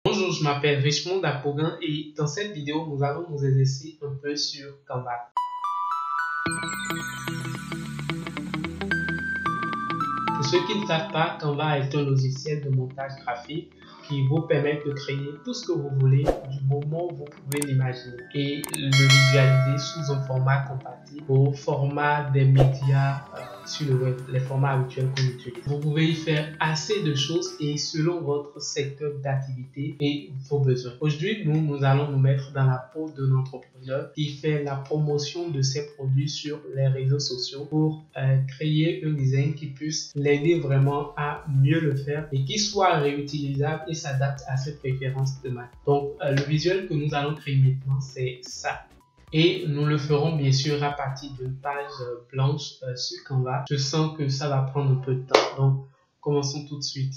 Bonjour, je m'appelle Richmond Dapogan et dans cette vidéo, nous allons nous exercer un peu sur Canva. Pour ceux qui ne savent pas, Canva est un logiciel de montage graphique qui vous permet de créer tout ce que vous voulez du moment où vous pouvez l'imaginer et le visualiser sous un format compatible au format des médias sur le web, les formats habituels qu'on utilise. Vous pouvez y faire assez de choses et selon votre secteur d'activité et vos besoins. Aujourd'hui, nous allons nous mettre dans la peau d'un entrepreneur qui fait la promotion de ses produits sur les réseaux sociaux pour créer un design qui puisse l'aider vraiment à mieux le faire et qui soit réutilisable et s'adapte à ses préférences de marque. Donc, le visuel que nous allons créer maintenant, c'est ça. Et nous le ferons bien sûr à partir d'une page blanche sur Canva. Je sens que ça va prendre un peu de temps. Donc, commençons tout de suite.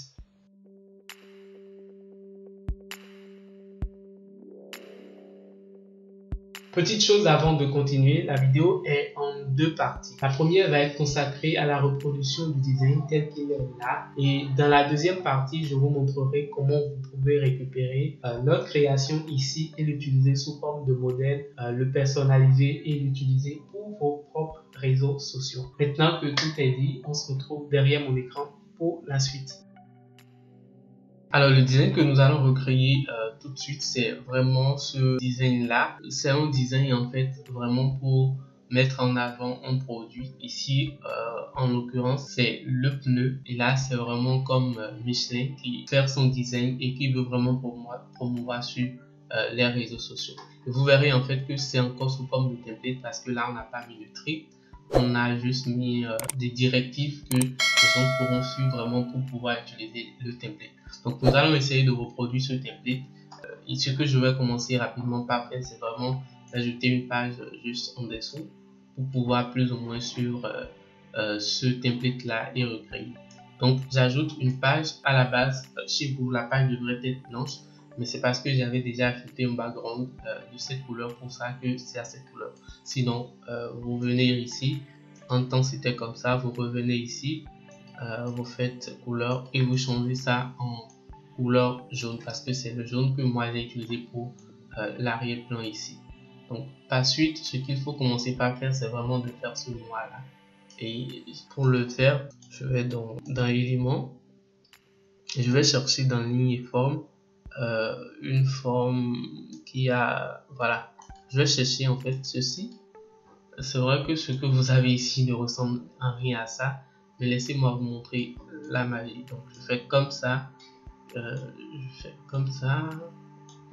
Petite chose avant de continuer, la vidéo est en deux parties. La première va être consacrée à la reproduction du design tel qu'il est là. Et dans la deuxième partie, je vous montrerai comment vous pouvez récupérer notre création ici et l'utiliser sous forme de modèle, le personnaliser et l'utiliser pour vos propres réseaux sociaux. Maintenant que tout est dit, on se retrouve derrière mon écran pour la suite. Alors le design que nous allons recréer tout de suite, c'est vraiment ce design là. C'est un design en fait vraiment pour mettre en avant un produit. Ici en l'occurrence c'est le pneu et là c'est vraiment comme Michelin qui fait son design et qui veut vraiment promouvoir sur les réseaux sociaux. Et vous verrez en fait que c'est encore sous forme de template parce que là on n'a pas mis le tri. On a juste mis des directives que les gens pourront suivre vraiment pour pouvoir utiliser le template. Donc nous allons essayer de reproduire ce template. Et ce que je vais commencer rapidement par faire, c'est vraiment d'ajouter une page juste en dessous pour pouvoir plus ou moins suivre ce template là et recréer. Donc j'ajoute une page à la base. Chez vous, la page devrait être blanche, mais c'est parce que j'avais déjà ajouté un background de cette couleur, pour ça que c'est à cette couleur. Sinon, vous venez ici, en temps c'était comme ça, vous revenez ici, vous faites couleur et vous changez ça en couleur jaune parce que c'est le jaune que moi j'ai utilisé pour l'arrière-plan ici. Donc par suite, ce qu'il faut commencer par faire, c'est vraiment de faire ce noir là. Et pour le faire, je vais dans éléments et je vais chercher dans ligne et forme une forme qui a, voilà, je vais chercher en fait ceci. C'est vrai que ce que vous avez ici ne ressemble en rien à ça, mais laissez-moi vous montrer la magie. Donc je fais comme ça,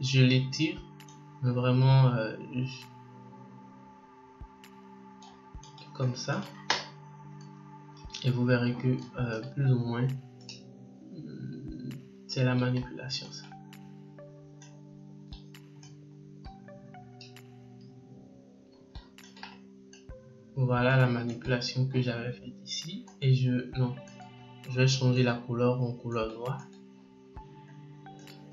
je l'étire, mais vraiment comme ça, et vous verrez que plus ou moins c'est la manipulation ça. Voilà la manipulation que j'avais faite ici et je vais changer la couleur en couleur noire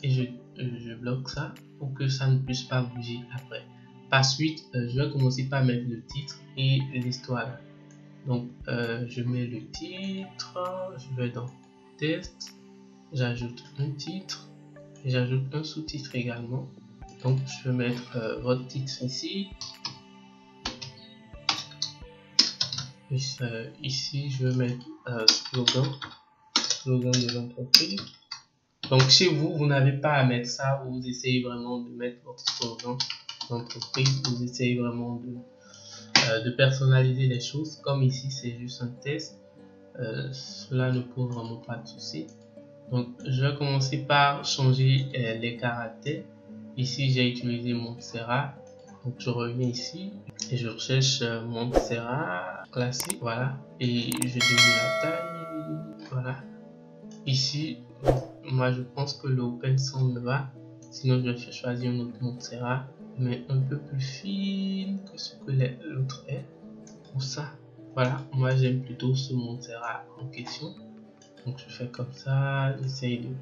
et je bloque ça pour que ça ne puisse pas bouger après. Par suite, je vais commencer par mettre le titre et l'histoire. Donc je mets le titre, je vais dans test, j'ajoute un titre et j'ajoute un sous-titre également. Donc je vais mettre votre titre ici. Ici je vais mettre slogan de l'entreprise. Donc chez vous, vous n'avez pas à mettre ça, vous essayez vraiment de mettre votre slogan d'entreprise, vous essayez vraiment de personnaliser les choses. Comme ici c'est juste un test, cela ne pose vraiment pas de souci. Donc je vais commencer par changer les caractères. Ici j'ai utilisé Montserrat. Donc je reviens ici et je recherche Montserrat classique, voilà, et je diminue la taille, voilà. Ici, moi je pense que le open sound va, sinon je vais choisir un autre Montserrat, mais un peu plus fine que ce que l'autre est, pour ça. Voilà, moi j'aime plutôt ce Montserrat en question. Donc je fais comme ça, j'essaye de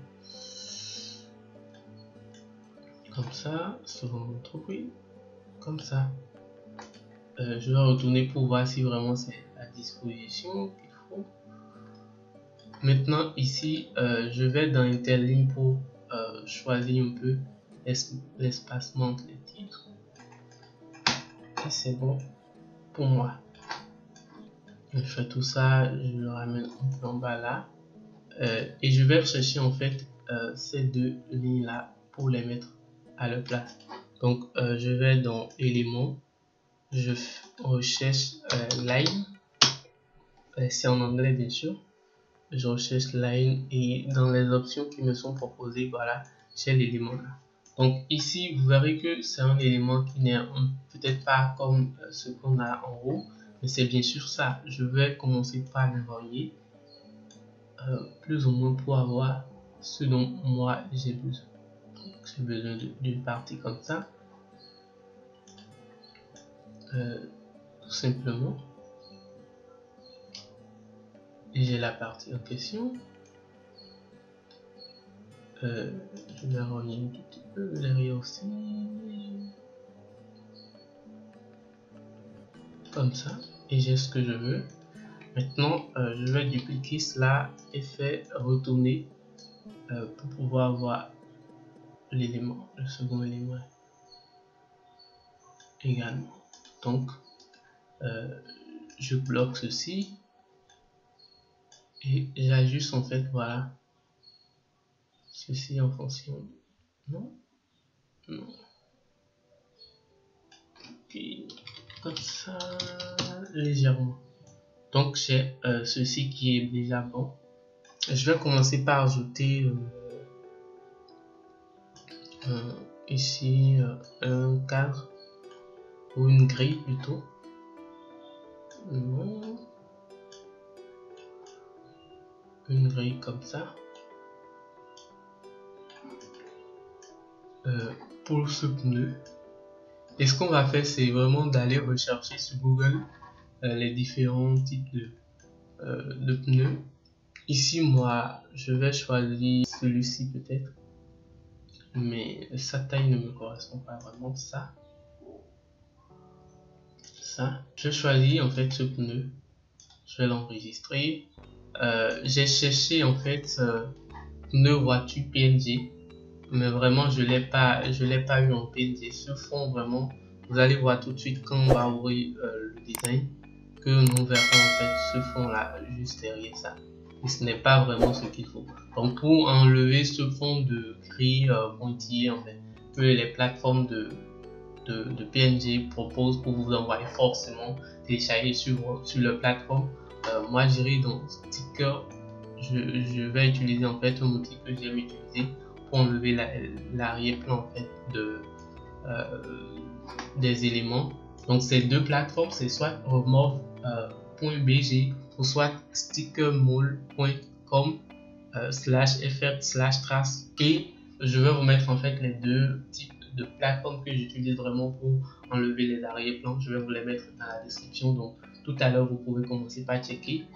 comme ça, selon l'entreprise. Comme ça, je vais retourner pour voir si vraiment c'est la disposition qu'il faut. Maintenant ici, je vais dans Interligne pour choisir un peu l'espacement entre les titres. Et c'est bon pour moi. Je fais tout ça, je le ramène un peu en bas là. Et je vais rechercher en fait ces deux lignes là pour les mettre à leur place. Donc je vais dans éléments, je recherche line, c'est en anglais bien sûr. Je recherche line et dans les options qui me sont proposées, voilà, j'ai l'élément là. Donc ici vous verrez que c'est un élément qui n'est peut-être pas comme ce qu'on a en haut, mais c'est bien sûr ça. Je vais commencer par l'envoyer plus ou moins pour avoir ce dont moi j'ai besoin. J'ai besoin d'une partie comme ça, tout simplement. Et j'ai la partie en question. Je vais rogner un tout petit peu derrière aussi, comme ça, et j'ai ce que je veux. Maintenant je vais dupliquer cela et faire retourner pour pouvoir voir l'élément, le second élément également. Donc je bloque ceci et j'ajuste en fait, voilà, ceci en fonction de... non, ok, comme ça, légèrement. Donc j'ai ceci qui est déjà bon. Je vais commencer par ajouter ici un cadre ou une grille plutôt. Une grille comme ça. Pour ce pneu. Et ce qu'on va faire, c'est vraiment d'aller rechercher sur Google les différents types de pneus. Ici, moi, je vais choisir celui-ci peut-être, mais sa taille ne me correspond pas vraiment. Ça, je choisis en fait ce pneu. Je vais l'enregistrer. J'ai cherché en fait pneu voiture PNG, mais vraiment je l'ai pas eu en PNG. Ce fond, vraiment, vous allez voir tout de suite quand on va ouvrir le design que nous verrons en fait ce fond là juste derrière ça, et ce n'est pas vraiment ce qu'il faut. Donc pour enlever ce fond de gris pointillé en fait que les plateformes de PNG proposent pour vous envoyer forcément télécharger sur leur plateforme, moi j'irai dans sticker. Je vais utiliser en fait un outil que j'aime utiliser pour enlever l'arrière-plan en fait des éléments. Donc ces deux plateformes, c'est soit remove.bg ou soit stickermole.com /fr/trace. Et je vais vous mettre en fait les deux types de plateformes que j'utilise vraiment pour enlever les arrière-plans. Je vais vous les mettre dans la description. Donc tout à l'heure, vous pouvez commencer par checker.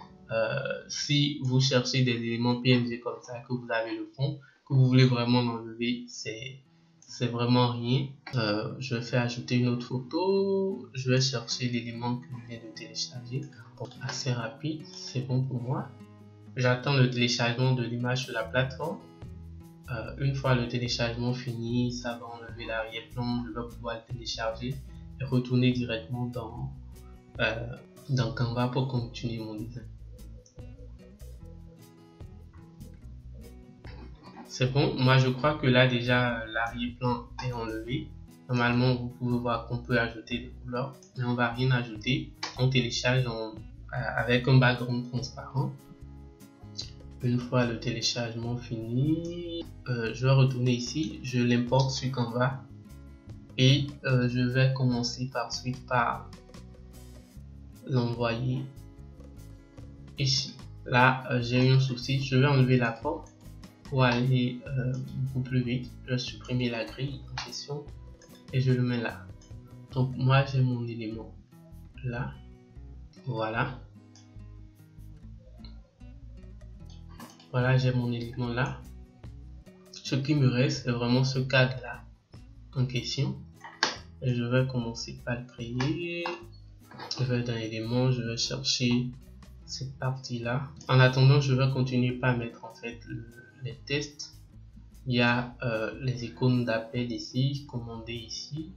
Si vous cherchez des éléments PNG comme ça, que vous avez le fond, que vous voulez vraiment enlever, c'est vraiment rien. Je vais faire ajouter une autre photo. Je vais chercher l'élément que je viens de télécharger. Bon, assez rapide, c'est bon pour moi. J'attends le téléchargement de l'image sur la plateforme. Une fois le téléchargement fini, ça va enlever l'arrière-plan. Je vais pouvoir le télécharger et retourner directement dans Canva pour continuer mon design. C'est bon, moi je crois que là déjà l'arrière-plan est enlevé. Normalement vous pouvez voir qu'on peut ajouter des couleurs, mais on va rien ajouter. On télécharge avec un background transparent. Une fois le téléchargement fini, je vais retourner ici, je l'importe sur Canva et je vais commencer par l'envoyer ici. Là j'ai eu un souci, je vais enlever la forme pour aller beaucoup plus vite. Je vais supprimer la grille en question et je le mets là. Donc moi j'ai mon élément là, voilà. Voilà, j'ai mon élément là. Ce qui me reste, c'est vraiment ce cadre là en question. Et je vais commencer par le créer. Je vais dans l'élément, je vais chercher cette partie là. En attendant, je vais continuer par mettre en fait les tests. Il y a les icônes d'appel ici, commander ici.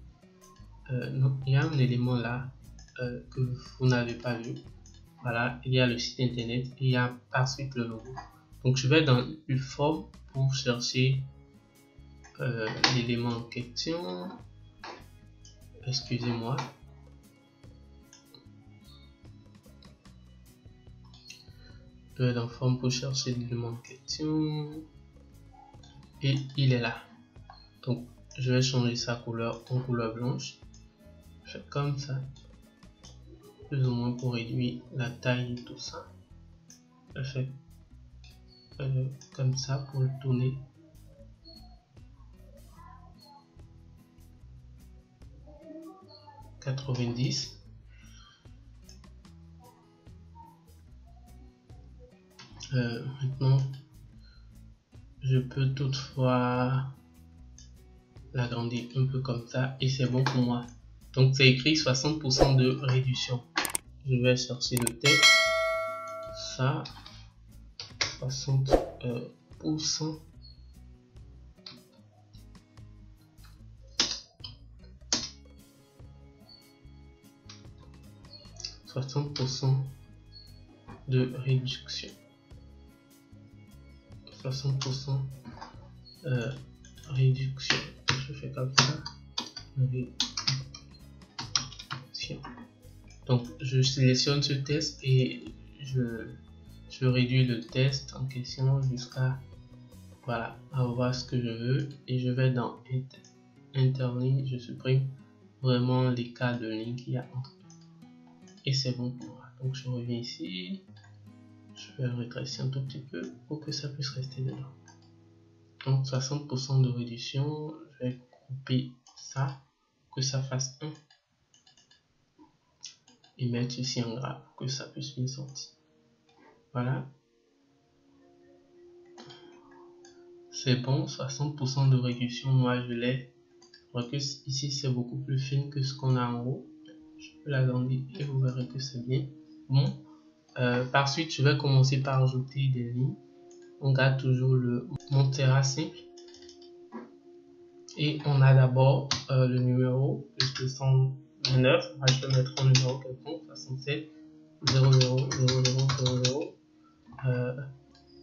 Non, il y a un élément là que vous n'avez pas vu. Voilà, il y a le site internet et il y a ensuite le logo. Donc je vais dans une forme pour chercher l'élément en question. Excusez-moi. Je vais dans forme pour chercher l'élément en question. Et il est là. Donc je vais changer sa couleur en couleur blanche. Je fais comme ça. Plus ou moins pour réduire la taille et tout ça. Je fais comme ça pour le tourner. Maintenant, je peux toutefois l'agrandir un peu comme ça et c'est bon pour moi. Donc c'est écrit 60% de réduction. Je vais chercher le texte. Ça, 60%. De réduction. 60% réduction. Je fais comme ça. Réduction. Donc je sélectionne ce test et je réduis le test en question jusqu'à voilà, avoir ce que je veux et je vais dans interligne, je supprime vraiment les cas de ligne qu'il y a entre eux et c'est bon pour moi. Donc je reviens ici, je vais rétrécir un tout petit peu pour que ça puisse rester dedans. Donc 60% de réduction, je vais couper ça pour que ça fasse 1 et mettre ici en gras pour que ça puisse bien sortir. Voilà, c'est bon, 60% de réduction, moi je l'ai. Que ici c'est beaucoup plus fin que ce qu'on a en haut. Je peux l'agrandir et vous verrez que c'est bien. Bon, par suite je vais commencer par ajouter des lignes. On garde toujours le Montera simple et on a d'abord le numéro plus 229. Moi je peux mettre un numéro quelconque, 67 00 00 00.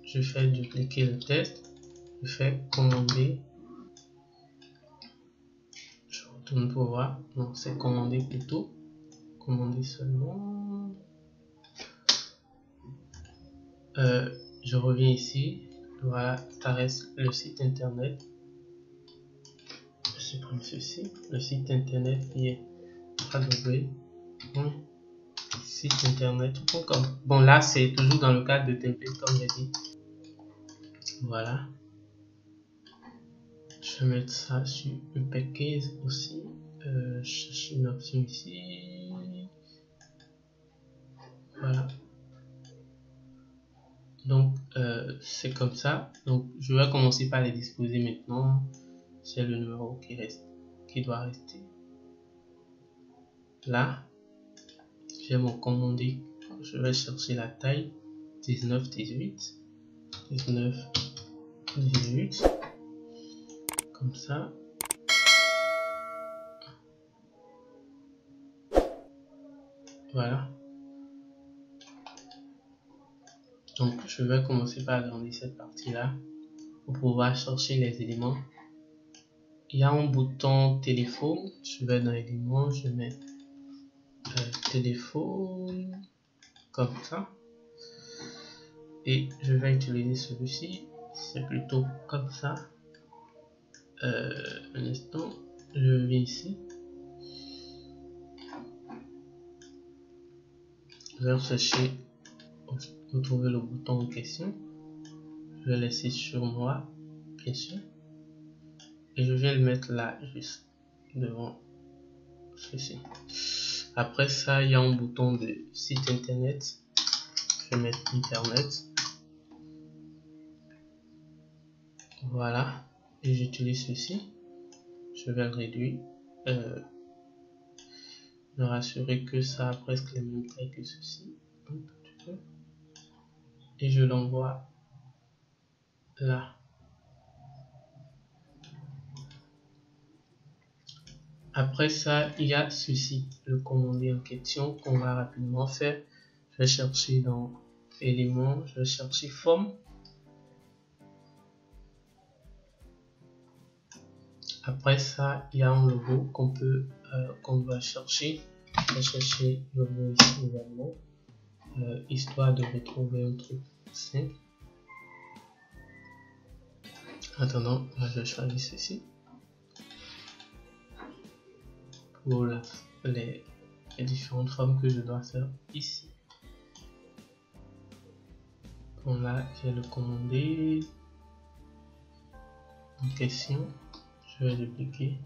Je fais dupliquer le test, je fais commander. Tourne pour voir, non c'est commander plutôt, commander seulement. Je reviens ici, voilà, ça reste le site internet. Je supprime ceci, le site internet qui est www.siteinternet.com. Bon là c'est toujours dans le cadre de template comme j'ai dit. Voilà. Je vais mettre ça sur une package aussi. Je cherche une option ici. Voilà. Donc c'est comme ça. Donc je vais commencer par les disposer maintenant. C'est le numéro qui doit rester là. J'ai mon commandé. Je vais chercher la taille 19 18 19 18 comme ça. Voilà. Donc je vais commencer par agrandir cette partie là pour pouvoir chercher les éléments. Il y a un bouton téléphone. Je vais dans éléments, je mets téléphone comme ça et je vais utiliser celui-ci. C'est plutôt comme ça. Un instant, je vais ici. Je vais chercher, retrouver le bouton en question. Je vais laisser sur moi, bien sûr. Et je viens le mettre là, juste devant ceci. Après ça, il y a un bouton de site internet. Je vais mettre internet. Voilà. Et j'utilise ceci. Je vais le réduire. Me rassurer que ça a presque les mêmes tailles que ceci. Un petit peu. Et je l'envoie là. Après ça, il y a ceci, le commandé en question qu'on va rapidement faire. Je vais chercher dans éléments, je vais chercher forme. Après ça, il y a un logo qu'on va chercher. Je vais chercher le logo ici également, histoire de retrouver un truc simple. Attendant, là, je choisis ceci pour les différentes formes que je dois faire ici. Bon, là, j'ai le commandé en question. Je vais dupliquer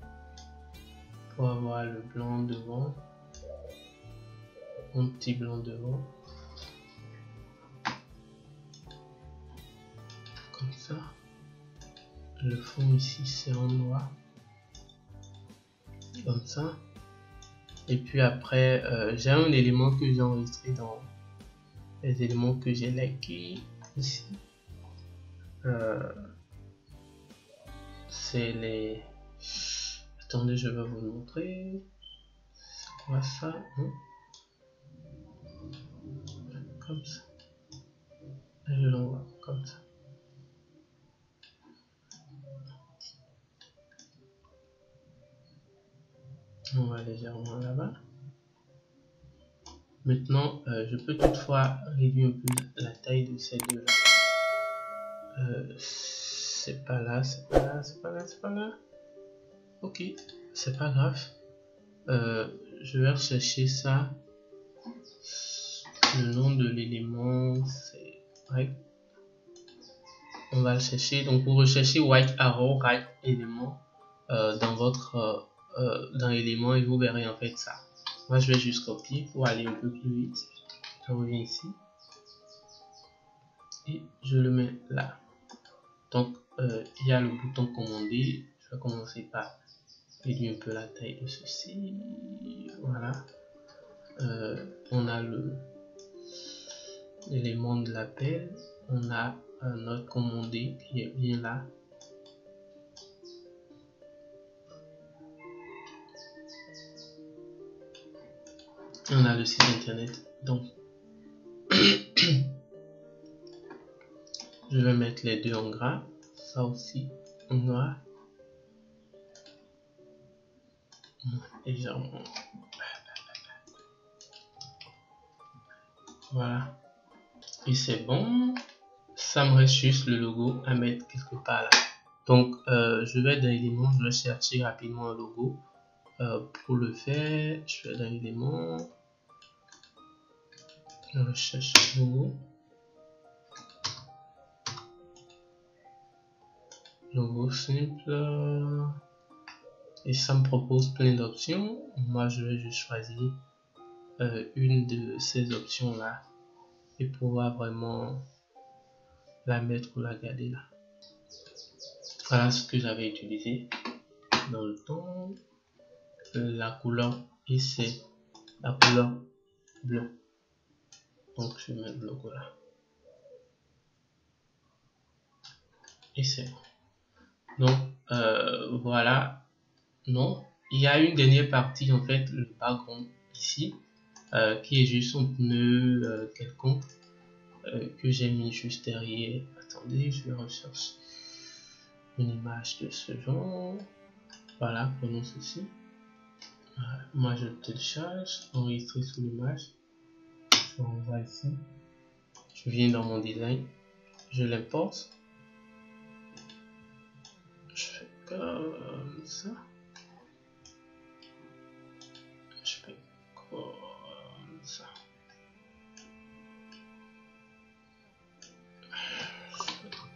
pour avoir le blanc devant, un petit blanc devant, comme ça. Le fond ici c'est en noir, comme ça. Et puis après, j'ai un élément que j'ai enregistré dans les éléments que j'ai likés ici. C'est les... Attendez, je vais vous montrer. C'est quoi ça, hein? Comme ça. Je l'envoie comme ça. On va légèrement là-bas. Maintenant, je peux toutefois réduire un peu la taille de ces deux-là. C'est pas là, c'est pas là, c'est pas là, c'est pas là. Ok, c'est pas grave. Je vais rechercher ça. Le nom de l'élément, c'est right. On va le chercher. Donc, pour rechercher white arrow, right élément dans votre dans l'élément et vous verrez en fait ça. Moi, je vais juste copier pour aller un peu plus vite. Je reviens ici et je le mets là. Donc, il y a le bouton commander. Je vais commencer par réduire un peu la taille de ceci. Voilà. On a l'élément de l'appel. On a notre commandé qui est bien là. Et on a le site internet. Donc, je vais mettre les deux en gras. Ça aussi en noir. Légèrement. Voilà. Et c'est bon. Ça me reste juste le logo à mettre quelque part là. Donc, je vais dans l'élément, je vais chercher rapidement un logo. Pour le faire, je vais dans l'élément. Je recherche le logo. Logo simple. Et ça me propose plein d'options. Moi, je vais juste choisir une de ces options là et pouvoir vraiment la mettre ou la garder là. Voilà ce que j'avais utilisé dans le temps. La couleur et c'est la couleur bleue. Donc je vais mettre le logo là. Et c'est bon. Donc voilà. Non, il y a une dernière partie en fait, le background ici, qui est juste un pneu quelconque que j'ai mis juste derrière. Attendez, je vais rechercher une image de ce genre. Voilà, prenons ceci. Moi je télécharge, enregistrer sous l'image. Je renvoie ici. Je viens dans mon design, je l'importe. Je fais comme ça. Je fais comme ça.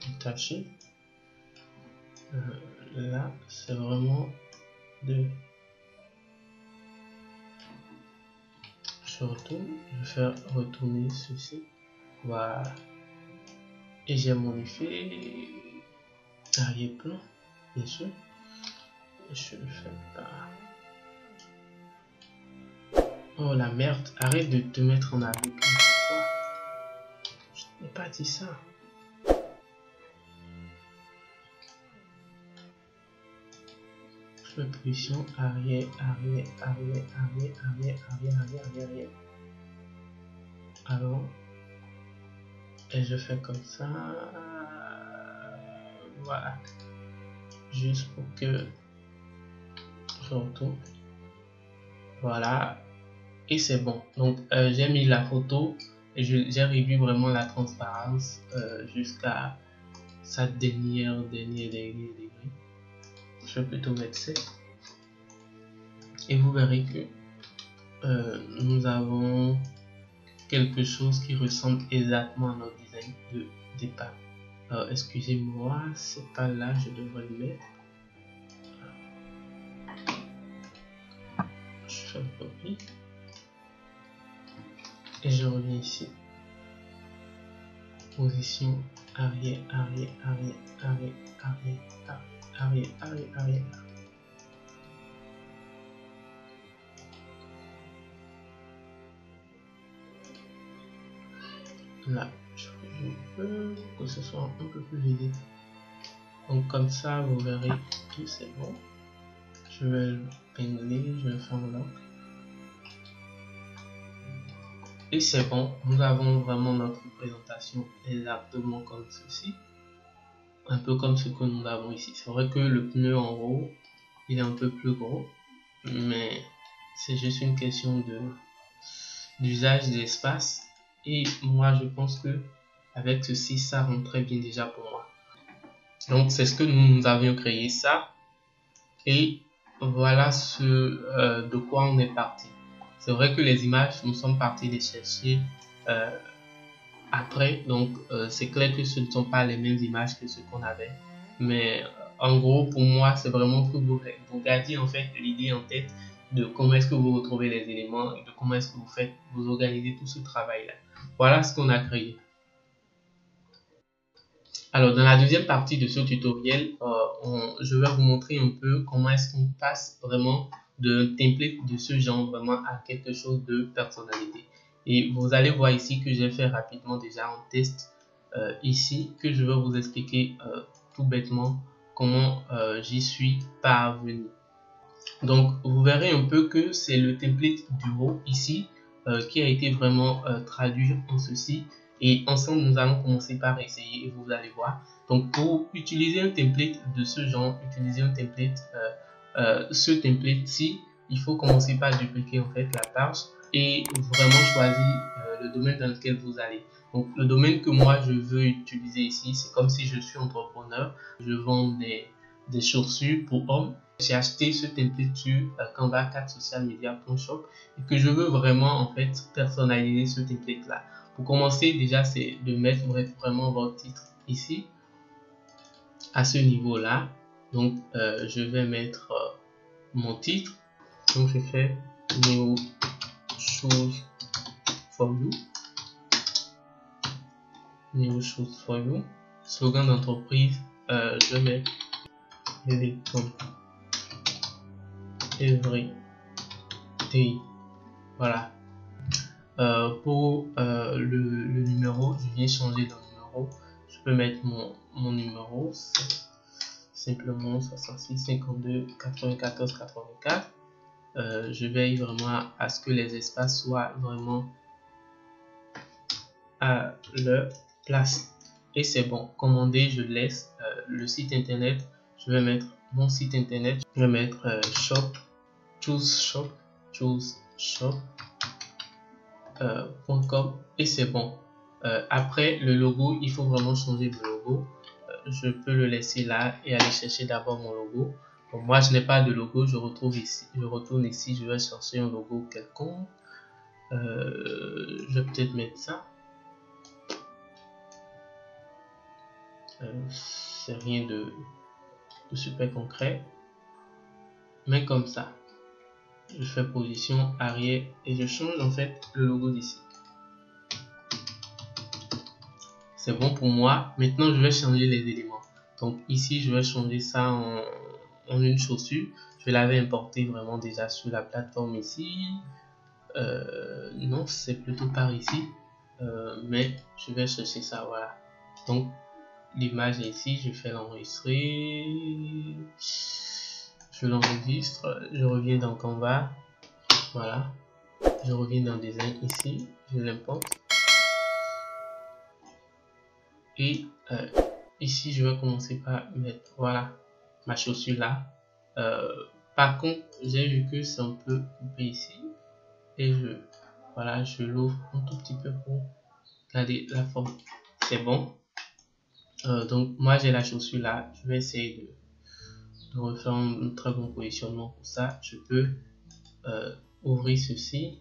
Détacher. Là, c'est vraiment de... Je retourne, je vais faire retourner ceci. Voilà. Et j'ai mon effet arrière-plan, bien sûr. Je le fais pas. Oh la merde, arrête de te mettre en arrière-plan. Je n'ai pas dit ça. fais position arrière, arrière, arrière, arrière, arrière, arrière, arrière, arrière, arrière. Alors, et je fais comme ça. Voilà. Juste pour que je retourne. Voilà. Et c'est bon. Donc, j'ai mis la photo et j'ai réduit vraiment la transparence jusqu'à sa dernière degré. Je vais plutôt mettre 7. Et vous verrez que nous avons quelque chose qui ressemble exactement à notre design de départ. Alors, excusez-moi, c'est pas là, je devrais le mettre. Je fais une copie. Et je reviens ici. Position arrière, arrière, arrière, arrière, arrière, arrière, arrière, arrière. Là, je veux que ce soit un peu plus vidé. Donc comme ça, vous verrez que c'est bon. Je vais le pingler, je vais faire un lock. Et c'est bon, nous avons vraiment notre présentation exactement comme ceci. Un peu comme ce que nous avons ici. C'est vrai que le pneu en haut, il est un peu plus gros. Mais c'est juste une question d'usage d'espace. Et moi, je pense que avec ceci, ça rend très bien déjà pour moi. Donc, c'est ce que nous avions créé ça. Et voilà ce de quoi on est parti. C'est vrai que les images, nous sommes partis les chercher après. Donc, c'est clair que ce ne sont pas les mêmes images que ce qu'on avait. Mais en gros, pour moi, c'est vraiment que vous gardiez en fait l'idée en tête de comment est-ce que vous retrouvez les éléments et de comment est-ce que vous organisez tout ce travail-là. Voilà ce qu'on a créé. Alors, dans la deuxième partie de ce tutoriel, je vais vous montrer un peu comment est-ce qu'on passe vraiment d'un template de ce genre vraiment à quelque chose de personnalité. Et vous allez voir ici que j'ai fait rapidement déjà un test ici que je vais vous expliquer tout bêtement comment j'y suis parvenu. Donc, vous verrez un peu que c'est le template du haut ici qui a été vraiment traduit en ceci. Et ensemble, nous allons commencer par essayer et vous allez voir. Donc, pour utiliser un template de ce genre, utiliser un template, ce template-ci, il faut commencer par dupliquer en fait la page et vraiment choisir le domaine dans lequel vous allez. Donc, le domaine que moi je veux utiliser ici, c'est comme si je suis entrepreneur, je vends des chaussures pour hommes. J'ai acheté ce template sur Canva 4 socialmedia.shop et que je veux vraiment en fait personnaliser ce template là. Pour commencer, déjà, c'est de mettre vraiment votre titre ici à ce niveau là. Donc, je vais mettre mon titre. Donc, je fais New Shoes for You. New Shoes for You. Slogan d'entreprise, je vais mettre Every Day. Voilà. Pour le numéro, je viens changer de numéro. Je peux mettre mon numéro, simplement 66 52 94 84. Je veille vraiment à ce que les espaces soient vraiment à leur place. Et c'est bon. Commander, je laisse le site internet. Je vais mettre mon site internet. Je vais mettre shop, choose shop. .com et c'est bon. Après le logo, il faut vraiment changer de logo. Je peux le laisser là et aller chercher d'abord mon logo. Bon, moi je n'ai pas de logo, je retourne ici, je vais chercher un logo quelconque. Je vais peut-être mettre ça. C'est rien de super concret, mais comme ça. Je fais position arrière et je change en fait le logo d'ici. C'est bon pour moi. Maintenant, je vais changer les éléments. Donc ici, je vais changer ça en une chaussure. Je l'avais importé vraiment déjà sur la plateforme ici. Non, c'est plutôt par ici. Mais je vais chercher ça, voilà. Donc l'image est ici, je fais l'enregistrer. je l'enregistre, je reviens dans Canva, voilà, je reviens dans Design ici, je l'importe et ici je vais commencer par mettre, voilà, ma chaussure là. Par contre, j'ai vu que c'est un peu coupé ici et voilà, je l'ouvre un tout petit peu pour garder la forme. C'est bon. Donc moi j'ai la chaussure là, je vais essayer de refaire un très bon positionnement pour ça. Je peux ouvrir ceci,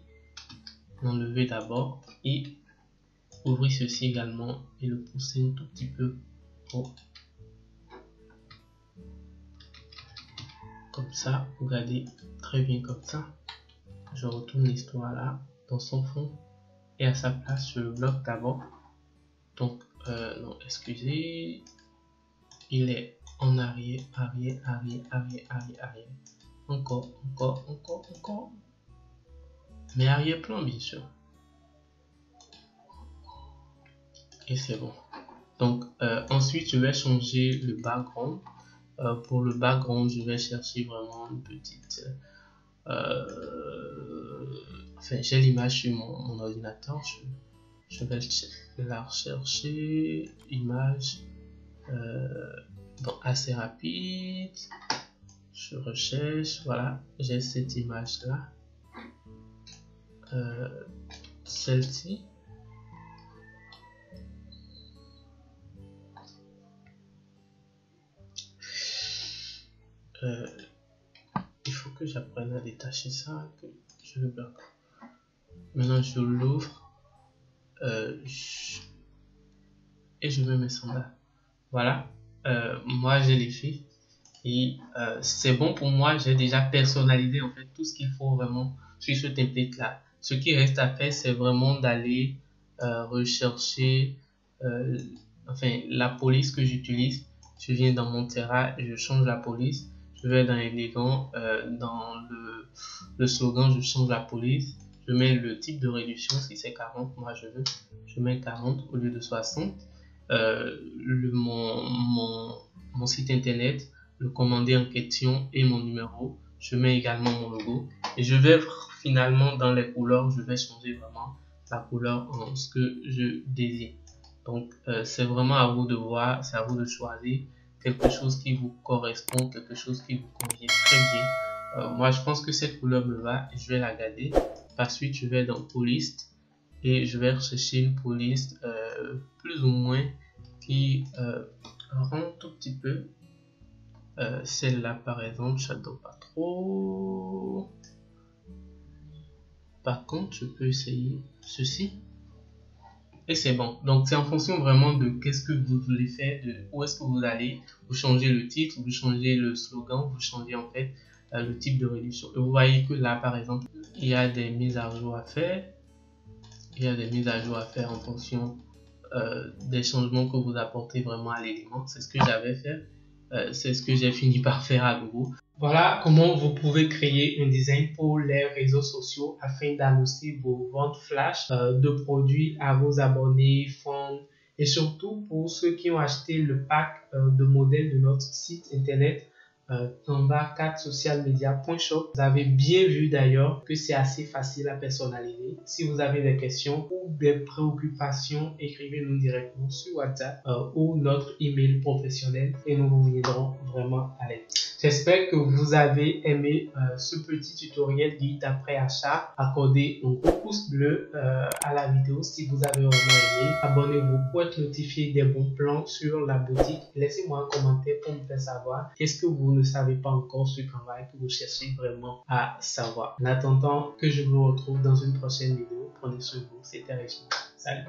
l'enlever d'abord et ouvrir ceci également et le pousser un tout petit peu pour, comme ça. Regardez, très bien comme ça. Je retourne l'histoire là dans son fond et à sa place je le bloque d'abord. Donc non, excusez, il est en arrière, arrière, arrière, arrière, arrière, arrière. Encore, encore, encore, encore. Mais arrière-plan, bien sûr. Et c'est bon. Donc, ensuite, je vais changer le background. Pour le background, je vais chercher vraiment une petite... enfin, j'ai l'image sur mon ordinateur. Je vais la rechercher. Image. Donc, assez rapide. Je recherche. Voilà, j'ai cette image-là. Celle-ci. Il faut que j'apprenne à détacher ça, que je le bloque. Maintenant je l'ouvre et je mets mes sandales. Voilà, moi j'ai les faits et c'est bon pour moi. J'ai déjà personnalisé en fait tout ce qu'il faut vraiment sur ce template là. Ce qui reste à faire, c'est vraiment d'aller rechercher enfin la police que j'utilise. Je viens dans Montera et je change la police. Je vais dans élégant, dans le slogan, je change la police. Je mets le type de réduction, si c'est 40, moi je mets 40 au lieu de 60. Mon site internet, le commandé en question et mon numéro. Je mets également mon logo. Et je vais finalement dans les couleurs, je vais changer vraiment la couleur en ce que je désire. Donc c'est vraiment à vous de voir, c'est à vous de choisir quelque chose qui vous correspond, quelque chose qui vous convient très bien. Moi je pense que cette couleur me va et je vais la garder. Par suite je vais dans police et je vais rechercher une police plus ou moins qui rend un tout petit peu. Celle-là par exemple, je n'adore pas trop. Par contre je peux essayer ceci. Et c'est bon. Donc c'est en fonction vraiment de qu'est-ce que vous voulez faire, de où est-ce que vous allez. Vous changez le titre, vous changez le slogan, vous changez en fait le type de réduction. Et vous voyez que là par exemple, il y a des mises à jour à faire. Il y a des mises à jour à faire en fonction des changements que vous apportez vraiment à l'élément. C'est ce que j'avais fait. C'est ce que j'ai fini par faire à nouveau. Voilà comment vous pouvez créer un design pour les réseaux sociaux afin d'annoncer vos ventes flash de produits à vos abonnés, fans et surtout pour ceux qui ont acheté le pack de modèles de notre site internet canva4socialmedia.shop. Vous avez bien vu d'ailleurs que c'est assez facile à personnaliser. Si vous avez des questions ou des préoccupations, écrivez-nous directement sur WhatsApp ou notre email professionnel et nous vous viendrons vraiment à l'aide. J'espère que vous avez aimé ce petit tutoriel guide d'après achat. Accordez un gros pouce bleu à la vidéo si vous avez vraiment aimé. Abonnez-vous pour être notifié des bons plans sur la boutique. Laissez-moi un commentaire pour me faire savoir qu'est-ce que vous ne savez pas encore sur Canva et que vous cherchez vraiment à savoir. En attendant que je vous retrouve dans une prochaine vidéo, prenez soin de vous. C'était Régis. Salut.